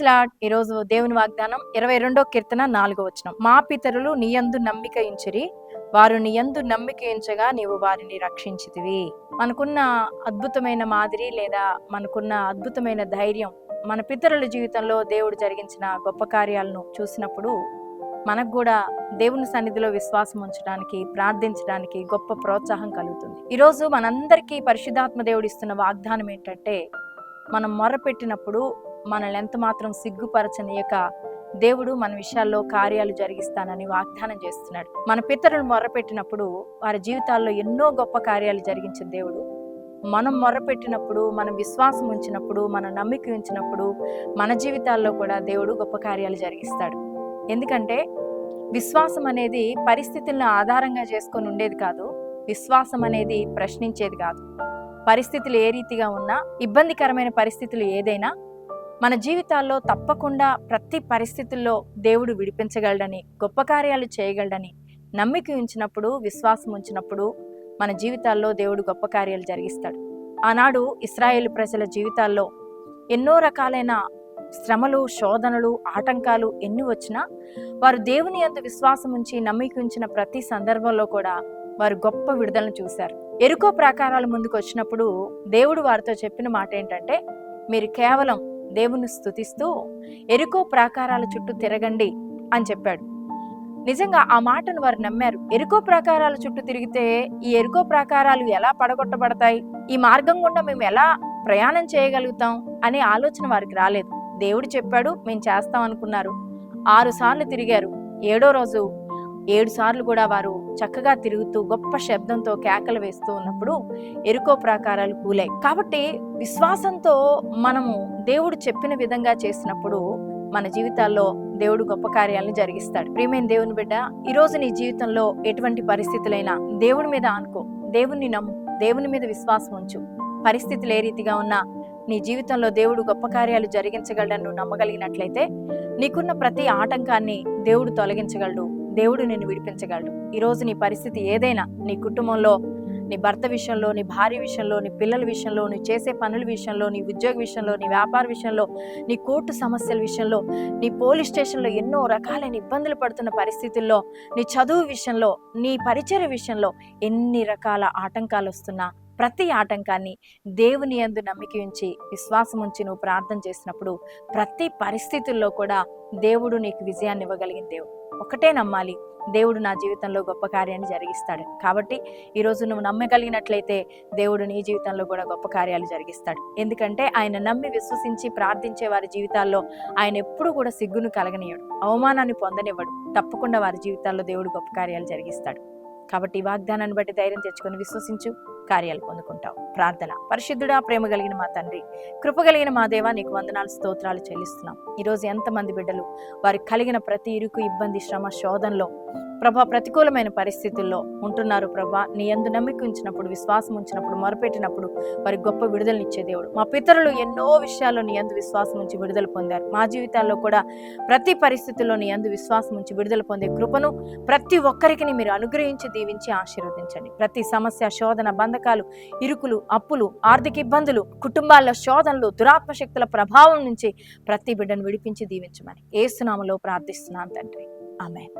Lord. ఈరోజు దేవుని వాగ్దానం 22వ కీర్తన 4వ వచనం. మా పితరులు నీయందు నమ్మిక ఉంచిరి, వారు నీయందు నమ్మిక ఉంచగా నీవు వారిని రక్షించితివి. మనకున్న అద్భుతమైన మాదిరి లేదా మనకున్న అద్భుతమైన ధైర్యం, మన పితరుల జీవితంలో దేవుడు జరిగించిన గొప్ప కార్యాలను చూసినప్పుడు మనకు కూడా దేవుని సన్నిధిలో విశ్వాసం ఉంచడానికి, ప్రార్థించడానికి గొప్ప ప్రోత్సాహం కలుగుతుంది. ఈరోజు మనందరికీ పరిశుద్ధాత్మ దేవుడు ఇస్తున్న వాగ్దానం ఏంటంటే, మనం మొర్రపెట్టినప్పుడు మనల్ని ఎంత మాత్రం సిగ్గుపరచనీయక దేవుడు మన విషయాల్లో కార్యాలు జరిగిస్తానని వాగ్దానం చేస్తున్నాడు. మన పితరులు మొర్రపెట్టినప్పుడు వారి జీవితాల్లో ఎన్నో గొప్ప కార్యాలు జరిగించిన దేవుడు మనం మొర్రపెట్టినప్పుడు, మనం విశ్వాసం ఉంచినప్పుడు, మన నమ్మిక ఉంచినప్పుడు మన జీవితాల్లో కూడా దేవుడు గొప్ప కార్యాలు జరిగిస్తాడు. ఎందుకంటే విశ్వాసం అనేది పరిస్థితులను ఆధారంగా చేసుకొని ఉండేది కాదు. విశ్వాసం అనేది ప్రశ్నించేది కాదు. పరిస్థితులు ఏ రీతిగా ఉన్నా, ఇబ్బందికరమైన పరిస్థితులు ఏదైనా మన జీవితాల్లో తప్పకుండా ప్రతి పరిస్థితుల్లో దేవుడు విడిపించగలడని, గొప్ప కార్యాలు చేయగలడని నమ్మిక ఉంచినప్పుడు, విశ్వాసం ఉంచినప్పుడు మన జీవితాల్లో దేవుడు గొప్ప కార్యాలు జరిగిస్తాడు. ఆనాడు ఇశ్రాయేలు ప్రజల జీవితాల్లో ఎన్నో రకాలైన శ్రమలు, శోధనలు, ఆటంకాలు ఎన్ని వచ్చినా వారు దేవుని యందు విశ్వాసం ఉంచి నమ్మిక ఉంచిన ప్రతి సందర్భంలో కూడా వారు గొప్ప విడుదలను చూశారు. యెరికో ప్రాకారాల ముందుకు వచ్చినప్పుడు దేవుడు వారితో చెప్పిన మాట ఏంటంటే, మీరు కేవలం దేవుని స్తుతిస్తూ యెరికో ప్రాకారాల చుట్టూ తిరగండి అని చెప్పాడు. నిజంగా ఆ మాటను వారు నమ్మారు. యెరికో ప్రాకారాల చుట్టూ తిరిగితే ఈ యెరికో ప్రాకారాలు ఎలా పడగొట్టబడతాయి, ఈ మార్గం గుండా మేము ఎలా ప్రయాణం చేయగలుగుతాం అనే ఆలోచన వారికి రాలేదు. దేవుడు చెప్పాడు, మేము చేస్తాం అనుకున్నారు. 6 సార్లు తిరిగారు. 7వ రోజు 7 సార్లు కూడా వారు చక్కగా తిరుగుతూ గొప్ప శబ్దంతో కేకలు వేస్తూ ఉన్నప్పుడు యెరికో ప్రాకారాలు కూలాయి. కాబట్టి విశ్వాసంతో మనము దేవుడు చెప్పిన విధంగా చేసినప్పుడు మన జీవితాల్లో దేవుడు గొప్ప కార్యాలను జరిగిస్తాడు. ప్రియమైన దేవుని బిడ్డ, ఈరోజు నీ జీవితంలో ఎటువంటి పరిస్థితులైనా దేవుడి మీద ఆనుకో, దేవుణ్ణి నమ్ము, దేవుని మీద విశ్వాసం ఉంచు. పరిస్థితులు ఏ రీతిగా ఉన్నా నీ జీవితంలో దేవుడు గొప్ప కార్యాలు జరిగించగలడని నువ్వు నమ్మగలిగినట్లయితే నీకున్న ప్రతి ఆటంకాన్ని దేవుడు తొలగించగలడు. దేవుడు నిన్ను విడిపించగలడు. ఈరోజు నీ పరిస్థితి ఏదైనా, నీ కుటుంబంలో, నీ భర్త విషయంలో, నీ భార్య విషయంలో, నీ పిల్లల విషయంలో, నీ చేసే పనుల విషయంలో, నీ ఉద్యోగ విషయంలో, నీ వ్యాపార విషయంలో, నీ కోర్టు సమస్యల విషయంలో, నీ పోలీస్ స్టేషన్లో ఎన్నో రకాలైన ఇబ్బందులు పడుతున్న పరిస్థితుల్లో, నీ చదువు విషయంలో, నీ పరిచర్య విషయంలో ఎన్ని రకాల ఆటంకాలు వస్తున్నా ప్రతి ఆటంకాన్ని దేవుని యందు నమ్మిక ఉంచి విశ్వాసం ఉంచి నువ్వు ప్రార్థన చేసినప్పుడు ప్రతి పరిస్థితుల్లో కూడా దేవుడు నీకు విజయాన్ని ఇవ్వగలిగిన దేవుడు. ఒకటే నమ్మాలి, దేవుడు నా జీవితంలో గొప్ప కార్యాన్ని జరిగిస్తాడు. కాబట్టి ఈరోజు నువ్వు నమ్మగలిగినట్లయితే దేవుడు నీ జీవితంలో కూడా గొప్ప కార్యాలు జరిగిస్తాడు. ఎందుకంటే ఆయన నమ్మి విశ్వసించి ప్రార్థించే వారి జీవితాల్లో ఆయన ఎప్పుడు కూడా సిగ్గును కలగనియడు, అవమానాన్ని పొందనివ్వడు. తప్పకుండా వారి జీవితాల్లో దేవుడు గొప్ప కార్యాలు జరిగిస్తాడు. కాబట్టి ఈ వాగ్దానాన్ని బట్టి ధైర్యం తెచ్చుకొని విశ్వసించు, కార్యాలు పొందుకుంటావు. ప్రార్థన. పరిశుద్ధుడా, ప్రేమ కలిగిన మా తండ్రి, కృప కలిగిన మా దేవా, నీకు వందనాలు, స్తోత్రాలు చెల్లిస్తున్నాం. ఈరోజు ఎంతమంది బిడ్డలు వారికి కలిగిన ప్రతి ఇరుకు, ఇబ్బంది, శ్రమ, శోధనలో ప్రభా, ప్రతికూలమైన పరిస్థితుల్లో ఉంటున్నారు. ప్రభా, నీ యందు నమ్మిక ఉంచినప్పుడు, విశ్వాసం ఉంచినప్పుడు, మొరపెట్టినప్పుడు వారి గొప్ప విడుదలనిచ్చే దేవుడు. మా పితరులు ఎన్నో విషయాల్లో నీ యందు విశ్వాసం ఉంచి విడుదల పొందారు. మా జీవితాల్లో కూడా ప్రతి పరిస్థితుల్లో నీ యందు విశ్వాసం ఉంచి విడుదల పొందే కృపను ప్రతి ఒక్కరికి మీరు అనుగ్రహించి, దీవించి, ఆశీర్వదించండి. ప్రతి సమస్య, శోధన, బంధకాలు, ఇరుకులు, అప్పులు, ఆర్థిక ఇబ్బందులు, కుటుంబాల్లో శోధనలు, దురాత్మ శక్తుల ప్రభావం నుంచి ప్రతి బిడ్డను విడిపించి దీవించమని యేసు నామములో ప్రార్థిస్తున్నాను తండ్రి. ఆమేన్.